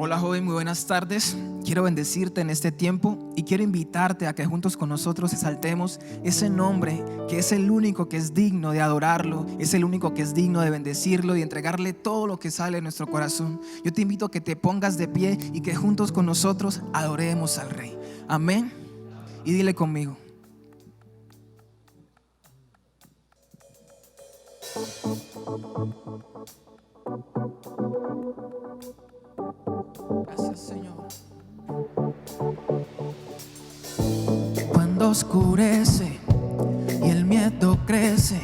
Hola joven, muy buenas tardes. Quiero bendecirte en este tiempo y quiero invitarte a que juntos con nosotros exaltemos ese nombre que es el único que es digno de adorarlo, es el único que es digno de bendecirlo y entregarle todo lo que sale de nuestro corazón. Yo te invito a que te pongas de pie y que juntos con nosotros adoremos al Rey. Amén. Y dile conmigo: gracias, Señor. Cuando oscurece y el miedo crece,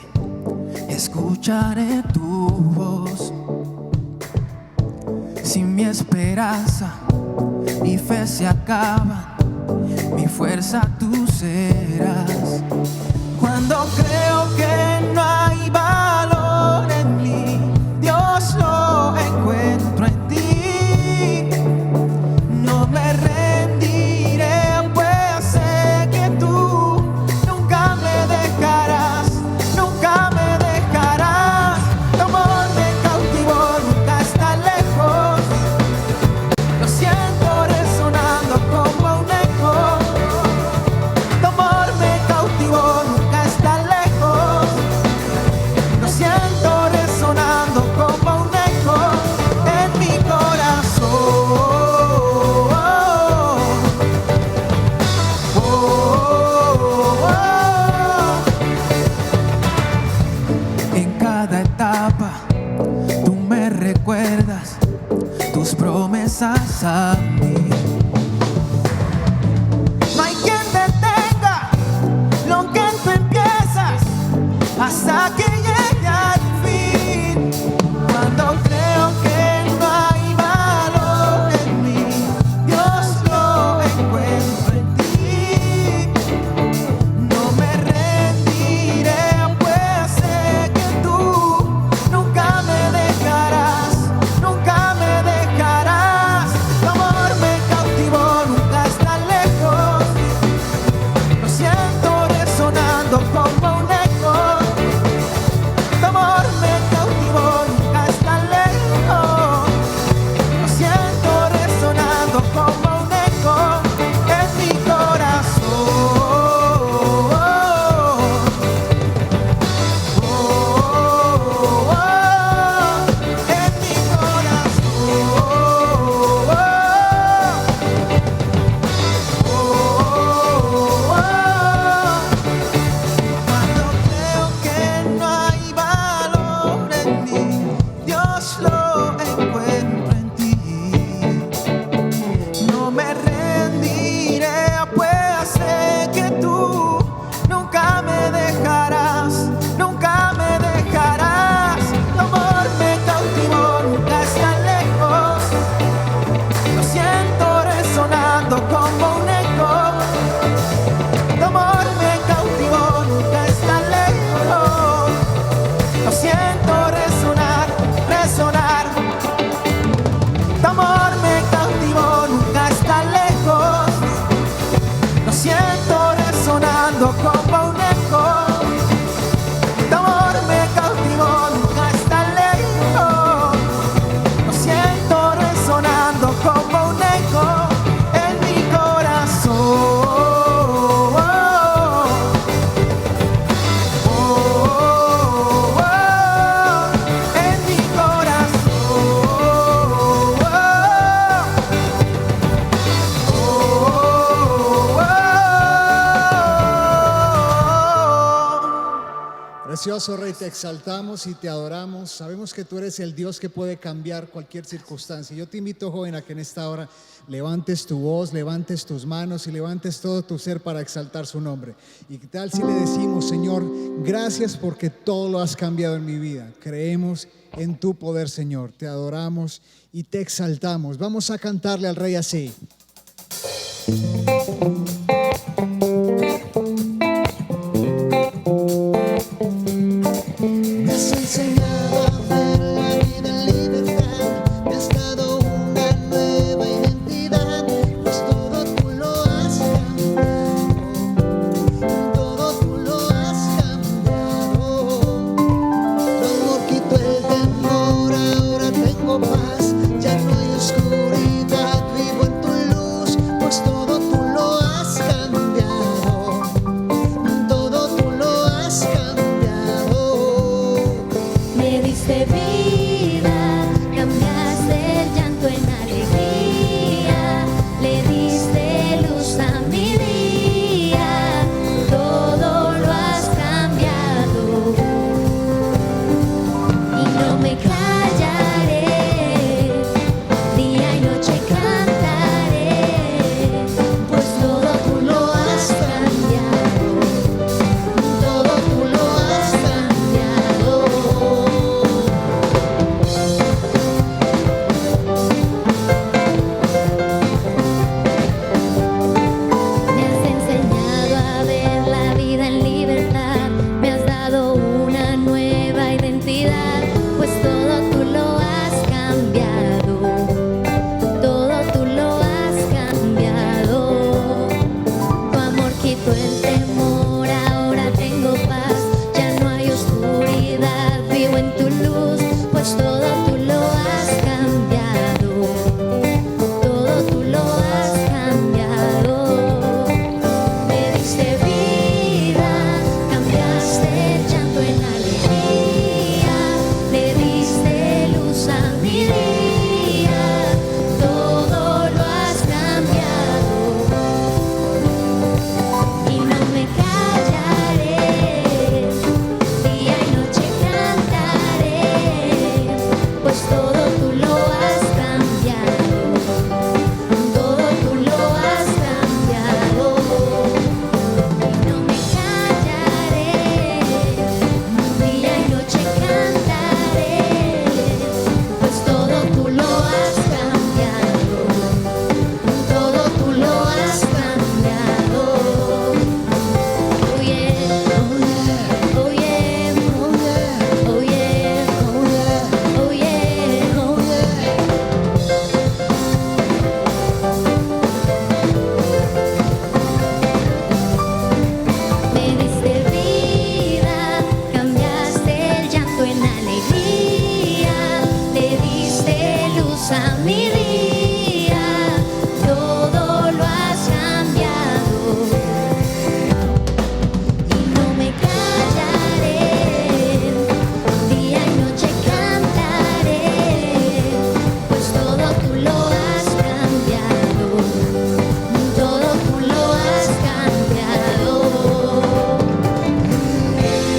escucharé tu voz. Si mi esperanza, mi fe se acaba, mi fuerza tú serás. Cuando creo que no hay valor en mí, Dios lo encuentro en ti. No me rendiré, pues sé que tú nunca me dejarás, nunca me dejarás. Tu amor me cautivó, nunca está lejos. Lo siento resonando como un eco. Tu amor me cautivó, nunca está lejos. Lo siento resonando como un eco en mi corazón. En cada etapa tú me recuerdas tus promesas a mí. No hay quien detenga lo que tú empiezas hasta que llegue al fin. Cuando creo que no hay valor en mí, Dios lo encuentro en ti. No me rendiré, pues sé que tú nunca me dejarás, nunca me dejarás. Tu amor me cautivó, nunca está lejos. Lo siento resonando como un eco. Tu amor me cautivó, nunca está lejos. Lo siento resonando como un eco en mi corazón. En mi Cuando creo que no hay valor en mí, Dios lo encuentro en ti. No me rendiré, pues sé que tú nunca me dejarás, nunca me dejarás. Tu amor me cautivó, nunca está lejos. Lo siento resonando como un eco. Tu amor me cautivó, nunca está lejos. Lo siento resonar, resonar. Tu amor me cautivó, nunca está lejos. Lo siento resonando como un eco. Tu amor me cautivó, nunca está lejos. Lo siento resonando como un eco en mi corazón. En mi corazón. Precioso Rey, te exaltamos y te adoramos. Sabemos que tú eres el Dios que puede cambiar cualquier circunstancia. Yo te invito, joven, a que en esta hora levantes tu voz, levantes tus manos y levantes todo tu ser para exaltar su nombre. ¿Y qué tal si le decimos: Señor, gracias porque todo lo has cambiado en mi vida? Creemos en tu poder, Señor. Te adoramos y te exaltamos. Vamos a cantarle al Rey así. Me has enseñado a ver la vida en libertad, me has dado una nueva identidad, pues todo tú lo has cambiado, todo tú lo has cambiado. Tu amor quitó el temor, ahora tengo paz, ya no hay oscuridad. pues todo tú lo has cambiado, todo tú lo has cambiado. Me diste vida, cambiaste el llanto en alegría, le diste luz a mi día, todo lo has cambiado. Y no me callaré, día y noche cantaré, pues todo tú lo has cambiado, todo tú lo has cambiado. Me has enseñado a ver la vida en libertad, me has dado una nueva identidad, pues todo tú lo has cambiado, todo tú lo has cambiado. Tu amor quitó el temor, ahora tengo paz, ya no hay oscuridad, vivo en tu luz, pues todo tú lo has cambiado, todo tú lo has cambiado. Me diste vida, cambiaste el llanto en alegría, le diste luz a mi día, todo lo has cambiado. Y no me callaré, día y noche cantaré, pues todo tú lo has cambiado, todo tú lo has cambiado. Y no me callaré, día y noche cantaré, pues todo tú lo has cambiado, todo tú lo has cambiado. Oh yeah, oh yeah, oh yeah, oh yeah, oh yeah, oh yeah. Me diste vida, cambiaste el llanto en alegría, le diste luz a mi día, todo lo has cambiado. Y no me callaré, día y noche cantaré, pues todo tú lo has cambiado, todo tú lo has cambiado.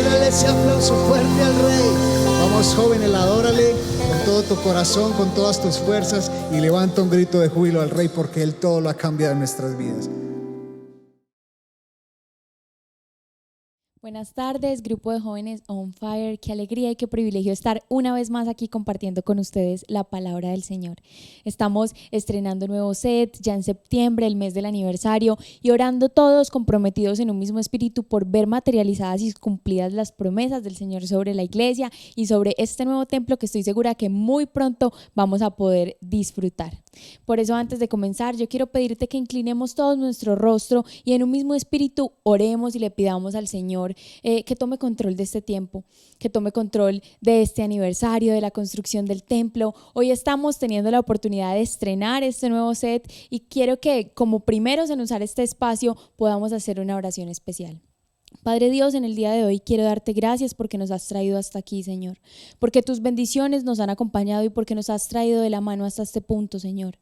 Dale ese aplauso fuerte al Rey. Vamos, jóvenes, adórale con todo tu corazón, con todas tus fuerzas, y levanta un grito de júbilo al Rey, porque Él todo lo ha cambiado en nuestras vidas. Buenas tardes, grupo de jóvenes On Fire. Qué alegría y qué privilegio estar una vez más aquí compartiendo con ustedes la palabra del Señor. Estamos estrenando nuevo set ya en septiembre, el mes del aniversario, y orando todos comprometidos en un mismo espíritu por ver materializadas y cumplidas las promesas del Señor sobre la iglesia y sobre este nuevo templo que estoy segura que muy pronto vamos a poder disfrutar. Por eso, antes de comenzar, yo quiero pedirte que inclinemos todos nuestro rostro y en un mismo espíritu oremos y le pidamos al Señor que tome control de este tiempo, que tome control de este aniversario, de la construcción del templo. Hoy estamos teniendo la oportunidad de estrenar este nuevo set y quiero que, como primeros en usar este espacio, podamos hacer una oración especial. Padre Dios, en el día de hoy quiero darte gracias porque nos has traído hasta aquí, Señor, porque tus bendiciones nos han acompañado y porque nos has traído de la mano hasta este punto, Señor.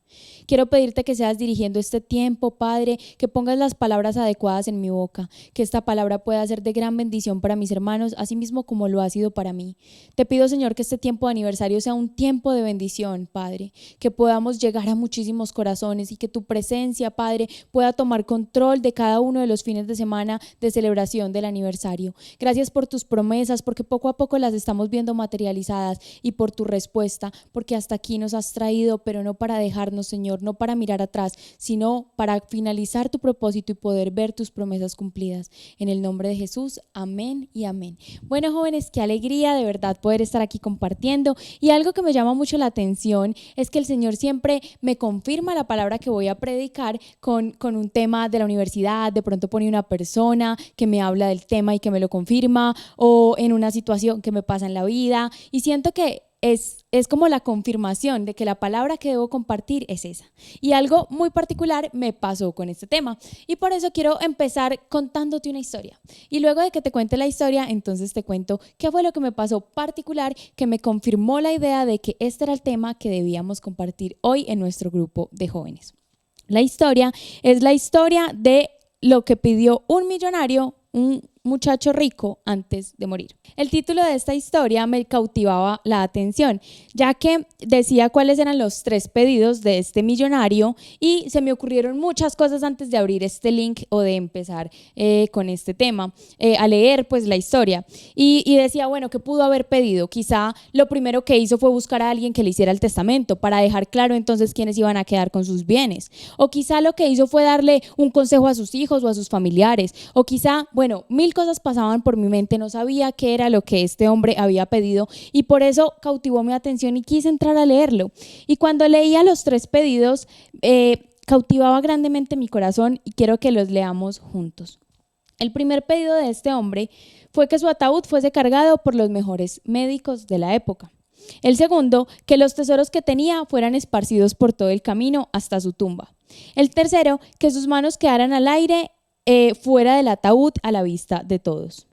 Quiero pedirte que seas dirigiendo este tiempo, Padre, que pongas las palabras adecuadas en mi boca, que esta palabra pueda ser de gran bendición para mis hermanos, así mismo como lo ha sido para mí. Te pido, Señor, que este tiempo de aniversario sea un tiempo de bendición, Padre, que podamos llegar a muchísimos corazones y que tu presencia, Padre, pueda tomar control de cada uno de los fines de semana de celebración del aniversario. Gracias por tus promesas, porque poco a poco las estamos viendo materializadas, y por tu respuesta, porque hasta aquí nos has traído, pero no para dejarnos, Señor, no para mirar atrás, sino para finalizar tu propósito y poder ver tus promesas cumplidas. En el nombre de Jesús, amén y amén. Bueno, jóvenes, qué alegría de verdad poder estar aquí compartiendo, y algo que me llama mucho la atención es que el Señor siempre me confirma la palabra que voy a predicar con un tema de la universidad. De pronto pone una persona que me habla del tema y que me lo confirma, o en una situación que me pasa en la vida, y siento que es como la confirmación de que la palabra que debo compartir es esa. Y algo muy particular me pasó con este tema. Y por eso quiero empezar contándote una historia. Y luego de que te cuente la historia, entonces te cuento qué fue lo que me pasó particular que me confirmó la idea de que este era el tema que debíamos compartir hoy en nuestro grupo de jóvenes. La historia es la historia de lo que pidió un millonario, un muchacho rico, antes de morir. El título de esta historia me cautivaba la atención, ya que decía cuáles eran los 3 pedidos de este millonario y se me ocurrieron muchas cosas antes de abrir este link o de empezar con este tema, a leer pues la historia. Y decía, bueno, ¿qué pudo haber pedido? Quizá lo primero que hizo fue buscar a alguien que le hiciera el testamento para dejar claro entonces quiénes iban a quedar con sus bienes. O quizá lo que hizo fue darle un consejo a sus hijos o a sus familiares. O quizá, bueno, 1000 cosas pasaban por mi mente, no sabía qué era lo que este hombre había pedido y por eso cautivó mi atención y quise entrar a leerlo. Y cuando leía los 3 pedidos, cautivaba grandemente mi corazón y quiero que los leamos juntos. El primer pedido de este hombre fue que su ataúd fuese cargado por los mejores médicos de la época. El segundo, que los tesoros que tenía fueran esparcidos por todo el camino hasta su tumba. El tercero, que sus manos quedaran al aire fuera del ataúd a la vista de todos.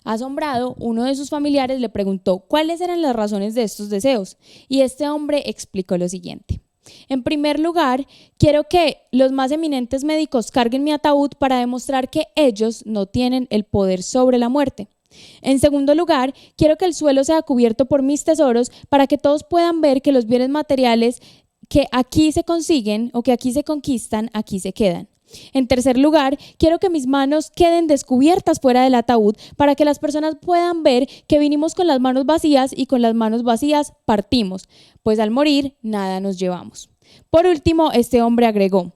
Asombrado, uno de sus familiares le preguntó cuáles eran las razones de estos deseos y este hombre explicó lo siguiente. En primer lugar, quiero que los más eminentes médicos carguen mi ataúd para demostrar que ellos no tienen el poder sobre la muerte. En segundo lugar, quiero que el suelo sea cubierto por mis tesoros para que todos puedan ver que los bienes materiales que aquí se consiguen o que aquí se conquistan, aquí se quedan. En tercer lugar, quiero que mis manos queden descubiertas fuera del ataúd para que las personas puedan ver que vinimos con las manos vacías y con las manos vacías partimos, pues al morir nada nos llevamos. Por último, este hombre agregó,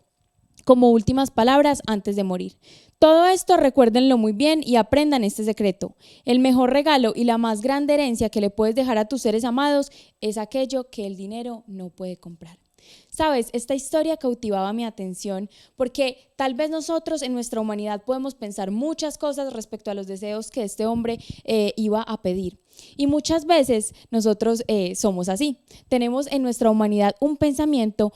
como últimas palabras antes de morir: todo esto recuérdenlo muy bien y aprendan este secreto. El mejor regalo y la más grande herencia que le puedes dejar a tus seres amados es aquello que el dinero no puede comprar. Sabes, esta historia cautivaba mi atención porque tal vez nosotros en nuestra humanidad podemos pensar muchas cosas respecto a los deseos que este hombre iba a pedir. Y muchas veces nosotros somos así. Tenemos en nuestra humanidad un pensamiento,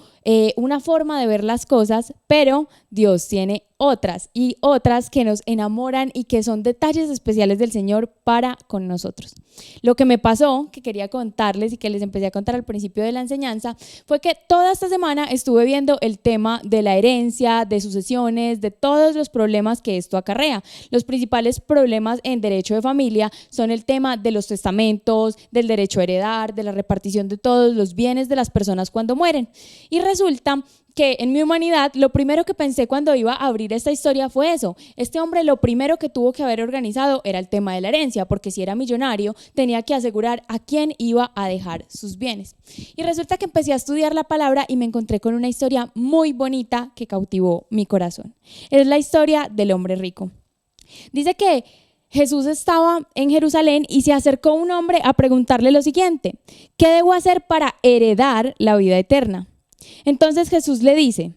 una forma de ver las cosas, pero Dios tiene otras y otras que nos enamoran y que son detalles especiales del Señor para con nosotros. Lo que me pasó, que quería contarles y que les empecé a contar al principio de la enseñanza, fue que toda esta semana estuve viendo el tema de la herencia, de sucesiones, de todos los problemas que esto acarrea. Los principales problemas en derecho de familia son el tema de los testamentos, del derecho a heredar, de la repartición de todos los bienes de las personas cuando mueren. Y resulta que en mi humanidad lo primero que pensé cuando iba a abrir esta historia fue eso. Este hombre lo primero que tuvo que haber organizado era el tema de la herencia, porque si era millonario tenía que asegurar a quién iba a dejar sus bienes. Y resulta que empecé a estudiar la palabra y me encontré con una historia muy bonita que cautivó mi corazón. Es la historia del hombre rico. Dice que Jesús estaba en Jerusalén y se acercó un hombre a preguntarle lo siguiente: ¿qué debo hacer para heredar la vida eterna? Entonces Jesús le dice: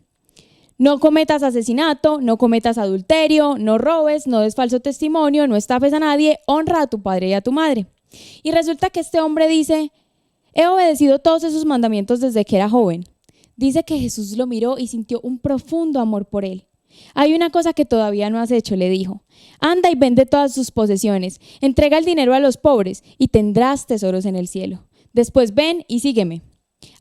no cometas asesinato, no cometas adulterio, no robes, no des falso testimonio, no estafes a nadie, honra a tu padre y a tu madre. Y resulta que este hombre dice: he obedecido todos esos mandamientos desde que era joven. Dice que Jesús lo miró y sintió un profundo amor por él. Hay una cosa que todavía no has hecho, le dijo. Anda y vende todas tus posesiones, entrega el dinero a los pobres y tendrás tesoros en el cielo. Después ven y sígueme.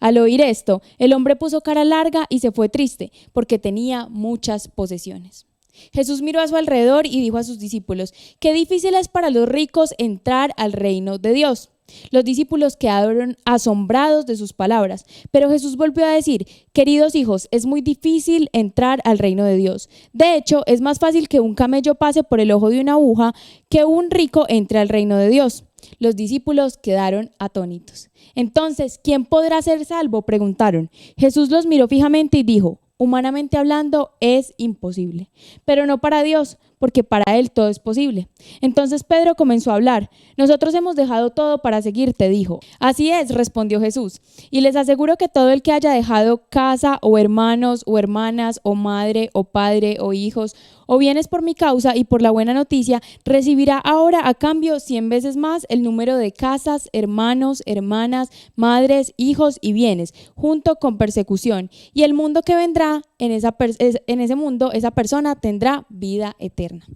Al oír esto, el hombre puso cara larga y se fue triste, porque tenía muchas posesiones. Jesús miró a su alrededor y dijo a sus discípulos: qué difícil es para los ricos entrar al reino de Dios. Los discípulos quedaron asombrados de sus palabras, pero Jesús volvió a decir: queridos hijos, es muy difícil entrar al reino de Dios. De hecho, es más fácil que un camello pase por el ojo de una aguja que un rico entre al reino de Dios. Los discípulos quedaron atónitos. Entonces, ¿quién podrá ser salvo?, preguntaron. Jesús los miró fijamente y dijo: humanamente hablando es imposible, pero no para Dios, porque para Él todo es posible. Entonces Pedro comenzó a hablar. Nosotros hemos dejado todo para seguirte, dijo. Así es, respondió Jesús, y les aseguro que todo el que haya dejado casa o hermanos o hermanas o madre o padre o hijos o vienes por mi causa y por la buena noticia, recibirá ahora a cambio 100 veces más el número de casas, hermanos, hermanas, madres, hijos y bienes, junto con persecución. Y el mundo que vendrá, en ese mundo, esa persona tendrá vida eterna.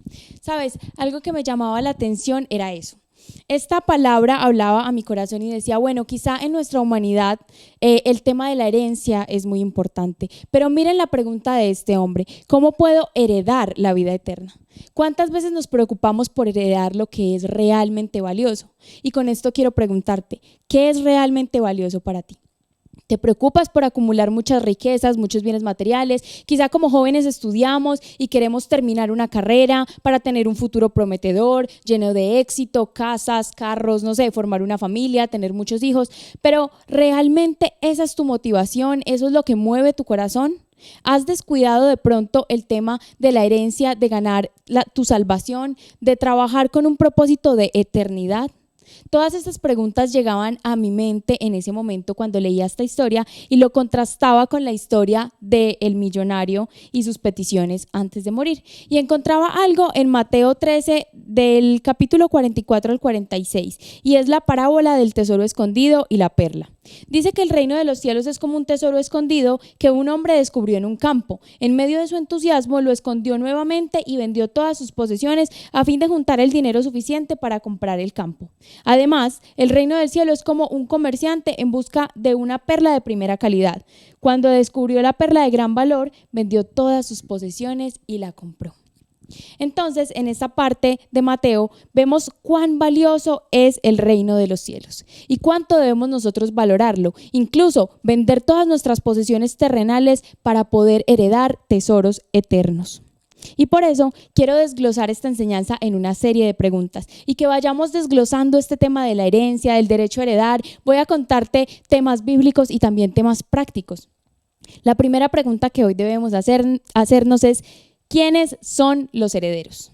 ¿Sabes? Algo que me llamaba la atención era eso. Esta palabra hablaba a mi corazón y decía, bueno, quizá en nuestra humanidad el tema de la herencia es muy importante, pero miren la pregunta de este hombre: ¿cómo puedo heredar la vida eterna? ¿Cuántas veces nos preocupamos por heredar lo que es realmente valioso? Y con esto quiero preguntarte, ¿qué es realmente valioso para ti? Te preocupas por acumular muchas riquezas, muchos bienes materiales. Quizá como jóvenes estudiamos y queremos terminar una carrera para tener un futuro prometedor, lleno de éxito, casas, carros, no sé, formar una familia, tener muchos hijos. Pero ¿realmente esa es tu motivación? ¿Eso es lo que mueve tu corazón? ¿Has descuidado de pronto el tema de la herencia, de ganar tu salvación, de trabajar con un propósito de eternidad? Todas estas preguntas llegaban a mi mente en ese momento cuando leía esta historia y lo contrastaba con la historia del millonario y sus peticiones antes de morir. Y encontraba algo en Mateo 13 del capítulo 44 al 46 y es la parábola del tesoro escondido y la perla. Dice que el reino de los cielos es como un tesoro escondido que un hombre descubrió en un campo. En medio de su entusiasmo lo escondió nuevamente y vendió todas sus posesiones a fin de juntar el dinero suficiente para comprar el campo. Además, el reino del cielo es como un comerciante en busca de una perla de primera calidad. Cuando descubrió la perla de gran valor, vendió todas sus posesiones y la compró. Entonces, en esta parte de Mateo vemos cuán valioso es el reino de los cielos y cuánto debemos nosotros valorarlo, incluso vender todas nuestras posesiones terrenales para poder heredar tesoros eternos. Y por eso quiero desglosar esta enseñanza en una serie de preguntas y que vayamos desglosando este tema de la herencia, del derecho a heredar. Voy a contarte temas bíblicos y también temas prácticos. La primera pregunta que hoy debemos hacernos es: ¿quiénes son los herederos?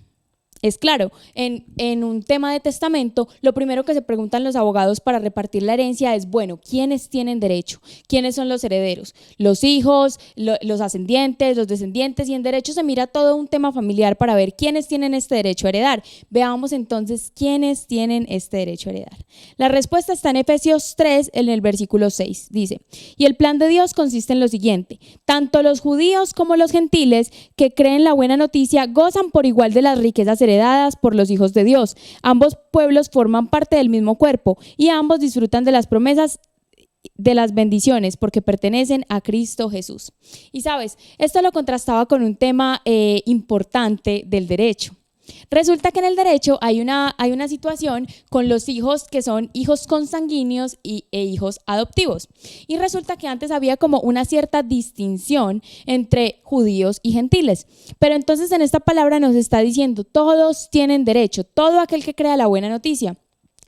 Es claro, en un tema de testamento, lo primero que se preguntan los abogados para repartir la herencia es, bueno, ¿quiénes tienen derecho? ¿Quiénes son los herederos? Los hijos, los ascendientes, los descendientes, y en derecho se mira todo un tema familiar para ver quiénes tienen este derecho a heredar. Veamos entonces quiénes tienen este derecho a heredar. La respuesta está en Efesios 3, en el versículo 6. Dice: y el plan de Dios consiste en lo siguiente: tanto los judíos como los gentiles que creen la buena noticia gozan por igual de las riquezas heredadas por los hijos de Dios. Ambos pueblos forman parte del mismo cuerpo y ambos disfrutan de las promesas de las bendiciones porque pertenecen a Cristo Jesús. Y sabes, esto lo contrastaba con un tema importante del derecho. Resulta que en el derecho hay una situación con los hijos que son hijos consanguíneos e hijos adoptivos. Y resulta que antes había como una cierta distinción entre judíos y gentiles. Pero entonces en esta palabra nos está diciendo: todos tienen derecho, todo aquel que crea la buena noticia.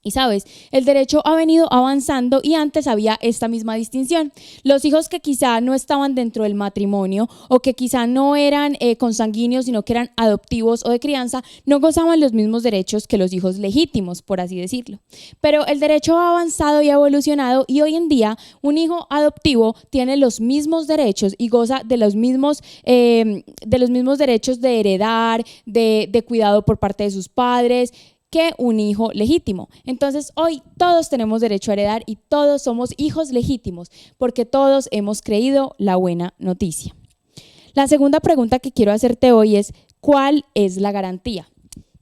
Y sabes, el derecho ha venido avanzando y antes había esta misma distinción. Los hijos que quizá no estaban dentro del matrimonio o que quizá no eran consanguíneos, sino que eran adoptivos o de crianza, no gozaban los mismos derechos que los hijos legítimos, por así decirlo. Pero el derecho ha avanzado y ha evolucionado y hoy en día un hijo adoptivo tiene los mismos derechos y goza de los mismos derechos de heredar, de cuidado por parte de sus padres, que un hijo legítimo. Entonces hoy todos tenemos derecho a heredar y todos somos hijos legítimos porque todos hemos creído la buena noticia. La segunda pregunta que quiero hacerte hoy es: ¿cuál es la garantía?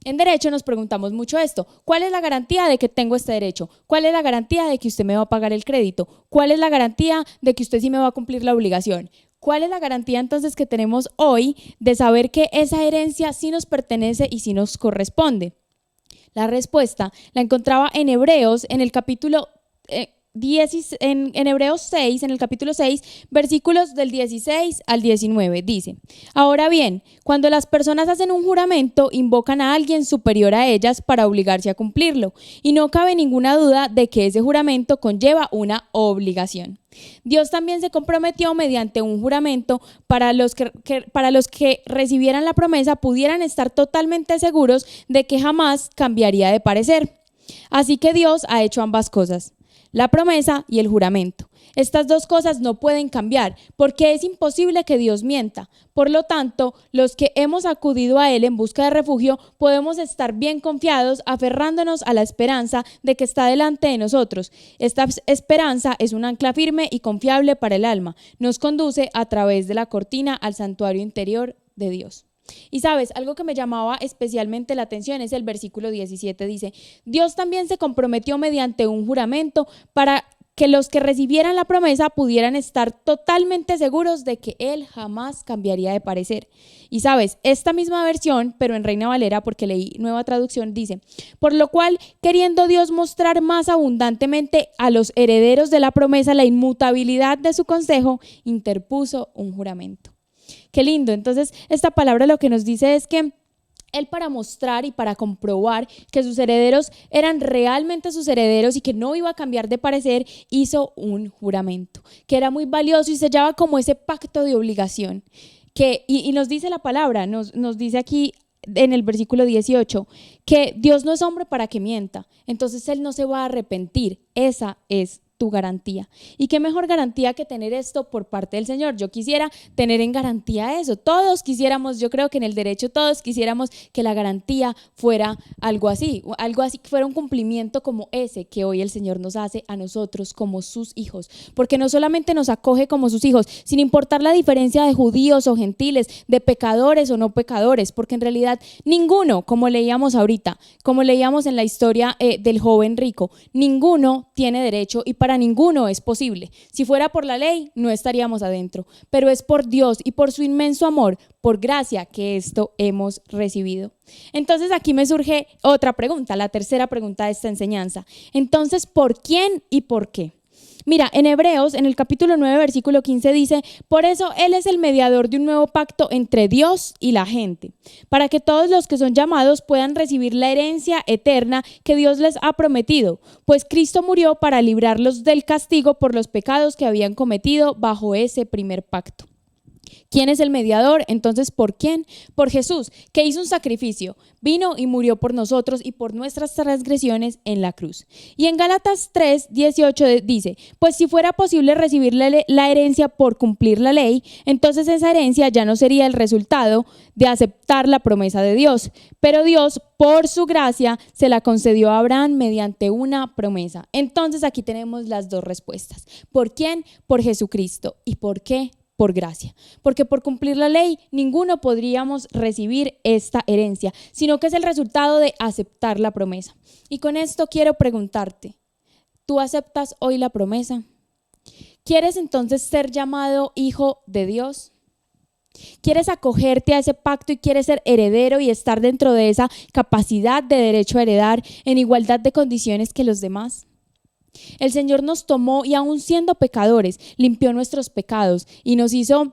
En derecho nos preguntamos mucho esto: ¿cuál es la garantía de que tengo este derecho? ¿Cuál es la garantía de que usted me va a pagar el crédito? ¿Cuál es la garantía de que usted sí me va a cumplir la obligación? ¿Cuál es la garantía entonces que tenemos hoy de saber que esa herencia sí nos pertenece y sí nos corresponde? La respuesta la encontraba en Hebreos, en el capítulo en Hebreos 6, en el capítulo 6, versículos del 16 al 19, dice: ahora bien, cuando las personas hacen un juramento, invocan a alguien superior a ellas para obligarse a cumplirlo, y no cabe ninguna duda de que ese juramento conlleva una obligación. Dios también se comprometió mediante un juramento para los que recibieran la promesa pudieran estar totalmente seguros de que jamás cambiaría de parecer. Así que Dios ha hecho ambas cosas. la promesa y el juramento. Estas dos cosas no pueden cambiar porque es imposible que Dios mienta. Por lo tanto, los que hemos acudido a Él en busca de refugio podemos estar bien confiados aferrándonos a la esperanza de que está delante de nosotros. Esta esperanza es un ancla firme y confiable para el alma. Nos conduce a través de la cortina al santuario interior de Dios. Y sabes, algo que me llamaba especialmente la atención es el versículo 17, dice: Dios también se comprometió mediante un juramento para que los que recibieran la promesa pudieran estar totalmente seguros de que Él jamás cambiaría de parecer. Y sabes, esta misma versión, pero en Reina Valera, porque leí Nueva Traducción, dice: por lo cual, queriendo Dios mostrar más abundantemente a los herederos de la promesa la inmutabilidad de su consejo, interpuso un juramento. Qué lindo. Entonces, esta palabra lo que nos dice es que Él, para mostrar y para comprobar que sus herederos eran realmente sus herederos y que no iba a cambiar de parecer, hizo un juramento que era muy valioso y sellaba como ese pacto de obligación. Y nos dice la palabra, nos dice aquí en el versículo 18, que Dios no es hombre para que mienta, entonces Él no se va a arrepentir. Esa es tu garantía. Y qué mejor garantía que tener esto por parte del Señor. Yo quisiera tener en garantía eso. Todos quisiéramos, yo creo que en el derecho todos quisiéramos que la garantía fuera algo así, que fuera un cumplimiento como ese que hoy el Señor nos hace a nosotros como sus hijos. Porque no solamente nos acoge como sus hijos, sin importar la diferencia de judíos o gentiles, de pecadores o no pecadores, porque en realidad ninguno, como leíamos ahorita, como leíamos en la historia del joven rico, ninguno tiene derecho y para ninguno es posible. Si fuera por la ley, no estaríamos adentro, pero es por Dios y por su inmenso amor, por gracia, que esto hemos recibido. Entonces aquí me surge otra pregunta, la tercera pregunta de esta enseñanza. Entonces, ¿por quién y por qué? Mira, en Hebreos, en el capítulo 9, versículo 15 dice: por eso Él es el mediador de un nuevo pacto entre Dios y la gente, para que todos los que son llamados puedan recibir la herencia eterna que Dios les ha prometido, pues Cristo murió para librarlos del castigo por los pecados que habían cometido bajo ese primer pacto. ¿Quién es el mediador? Entonces, ¿por quién? Por Jesús, que hizo un sacrificio, vino y murió por nosotros y por nuestras transgresiones en la cruz. Y en Gálatas 3:18 dice: pues si fuera posible recibir la herencia por cumplir la ley, entonces esa herencia ya no sería el resultado de aceptar la promesa de Dios. Pero Dios, por su gracia, se la concedió a Abraham mediante una promesa. Entonces aquí tenemos las dos respuestas. ¿Por quién? Por Jesucristo. ¿Y por qué? Por gracia, porque por cumplir la ley ninguno podríamos recibir esta herencia, sino que es el resultado de aceptar la promesa. Y con esto quiero preguntarte, ¿tú aceptas hoy la promesa? ¿Quieres entonces ser llamado hijo de Dios? ¿Quieres acogerte a ese pacto y quieres ser heredero y estar dentro de esa capacidad de derecho a heredar en igualdad de condiciones que los demás? El Señor nos tomó y aun siendo pecadores, limpió nuestros pecados y nos hizo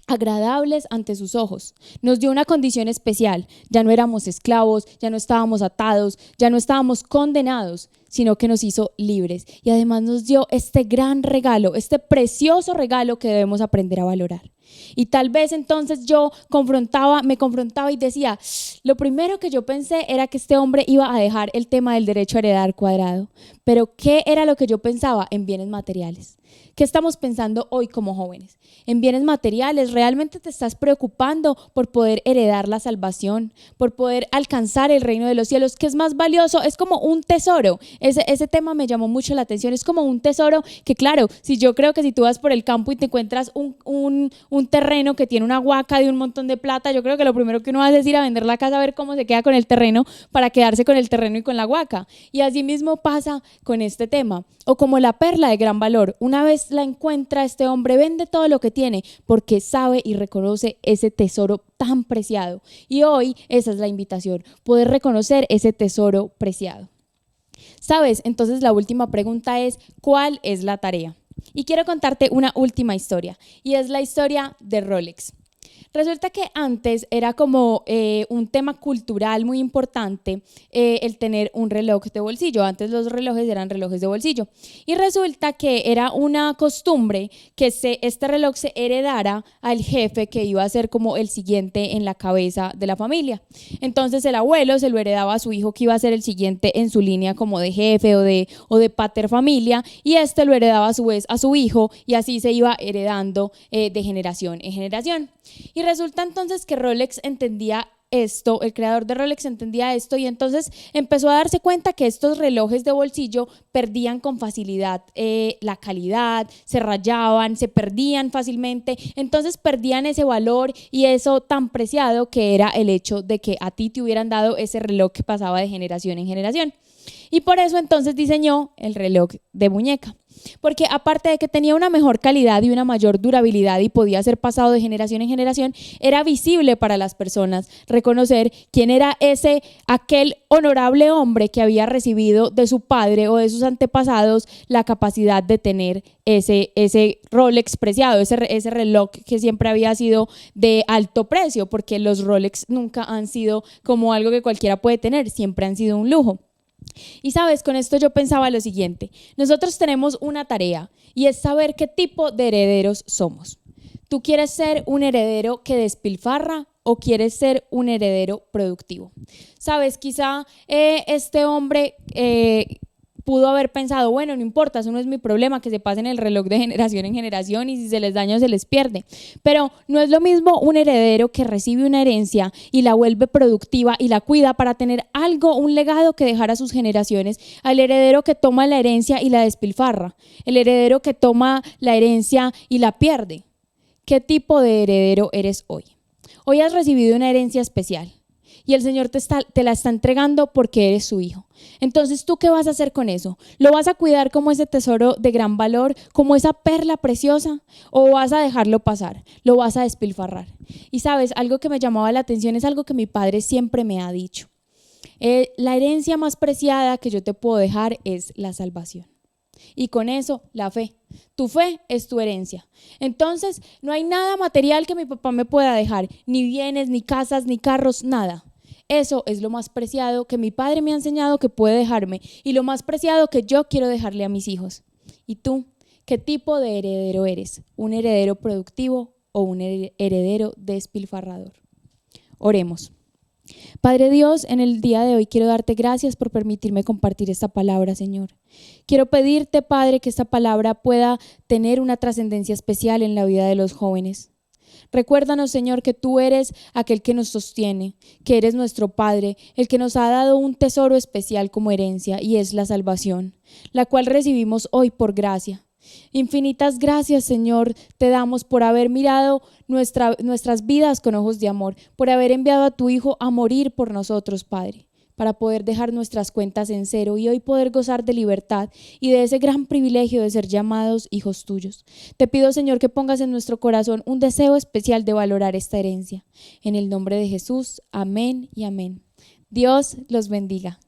agradables ante sus ojos. Nos dio una condición especial. Ya no éramos esclavos, ya no estábamos atados, ya no estábamos condenados, sino que nos hizo libres. Y además nos dio este gran regalo, este precioso regalo que debemos aprender a valorar. Y tal vez entonces me confrontaba y decía, lo primero que yo pensé era que este hombre iba a dejar el tema del derecho a heredar cuadrado. Pero ¿qué era lo que yo pensaba? En bienes materiales. ¿Qué estamos pensando hoy como jóvenes? En bienes materiales. ¿Realmente te estás preocupando por poder heredar la salvación? Por poder alcanzar el reino de los cielos, que es más valioso, es como un tesoro. Ese tema me llamó mucho la atención. Es como un tesoro que, claro, yo creo que si tú vas por el campo y te encuentras un terreno que tiene una huaca de un montón de plata, yo creo que lo primero que uno hace es ir a vender la casa a ver cómo se queda con el terreno para quedarse con el terreno y con la huaca. Y así mismo pasa con este tema. O como la perla de gran valor. Una vez la encuentra este hombre, vende todo lo que tiene porque sabe y reconoce ese tesoro tan preciado. Y hoy esa es la invitación, poder reconocer ese tesoro preciado. ¿Sabes? Entonces la última pregunta es, ¿cuál es la tarea? Y quiero contarte una última historia, y es la historia de Rolex. Resulta que antes era como un tema cultural muy importante el tener un reloj de bolsillo. Antes los relojes eran relojes de bolsillo. Y resulta que era una costumbre que este reloj se heredara al jefe que iba a ser como el siguiente en la cabeza de la familia. Entonces el abuelo se lo heredaba a su hijo que iba a ser el siguiente en su línea como de jefe o de pater familia, y este lo heredaba a su vez a su hijo, y así se iba heredando de generación en generación. Y resulta entonces que Rolex entendía esto, el creador de Rolex entendía esto, y entonces empezó a darse cuenta que estos relojes de bolsillo perdían con facilidad la calidad, se rayaban, se perdían fácilmente, entonces perdían ese valor y eso tan preciado que era el hecho de que a ti te hubieran dado ese reloj que pasaba de generación en generación. Y por eso entonces diseñó el reloj de muñeca, porque aparte de que tenía una mejor calidad y una mayor durabilidad y podía ser pasado de generación en generación, era visible para las personas reconocer quién era aquel honorable hombre que había recibido de su padre o de sus antepasados la capacidad de tener ese Rolex preciado, ese reloj que siempre había sido de alto precio, porque los Rolex nunca han sido como algo que cualquiera puede tener, siempre han sido un lujo. Y sabes, con esto yo pensaba lo siguiente: nosotros tenemos una tarea y es saber qué tipo de herederos somos. ¿Tú quieres ser un heredero que despilfarra o quieres ser un heredero productivo? Sabes, quizá este hombre pudo haber pensado, bueno, no importa, eso no es mi problema, que se pasen el reloj de generación en generación y si se les daña se les pierde. Pero no es lo mismo un heredero que recibe una herencia y la vuelve productiva y la cuida para tener algo, un legado que dejar a sus generaciones, al heredero que toma la herencia y la despilfarra, el heredero que toma la herencia y la pierde. ¿Qué tipo de heredero eres hoy? Hoy has recibido una herencia especial y el Señor te la está entregando porque eres su hijo. Entonces, ¿tú qué vas a hacer con eso? ¿Lo vas a cuidar como ese tesoro de gran valor, como esa perla preciosa? ¿O vas a dejarlo pasar? ¿Lo vas a despilfarrar? Y sabes, algo que me llamaba la atención es algo que mi padre siempre me ha dicho. La herencia más preciada que yo te puedo dejar es la salvación. Y con eso, la fe. Tu fe es tu herencia. Entonces, no hay nada material que mi papá me pueda dejar, ni bienes, ni casas, ni carros, nada. Eso es lo más preciado que mi padre me ha enseñado que puede dejarme y lo más preciado que yo quiero dejarle a mis hijos. ¿Y tú? ¿Qué tipo de heredero eres? ¿Un heredero productivo o un heredero despilfarrador? Oremos. Padre Dios, en el día de hoy quiero darte gracias por permitirme compartir esta palabra, Señor. Quiero pedirte, Padre, que esta palabra pueda tener una trascendencia especial en la vida de los jóvenes. Recuérdanos, Señor, que tú eres aquel que nos sostiene, que eres nuestro Padre, el que nos ha dado un tesoro especial como herencia y es la salvación, la cual recibimos hoy por gracia. Infinitas gracias, Señor, te damos por haber mirado nuestras vidas con ojos de amor, por haber enviado a tu Hijo a morir por nosotros, Padre, para poder dejar nuestras cuentas en cero y hoy poder gozar de libertad y de ese gran privilegio de ser llamados hijos tuyos. Te pido, Señor, que pongas en nuestro corazón un deseo especial de valorar esta herencia. En el nombre de Jesús, amén y amén. Dios los bendiga.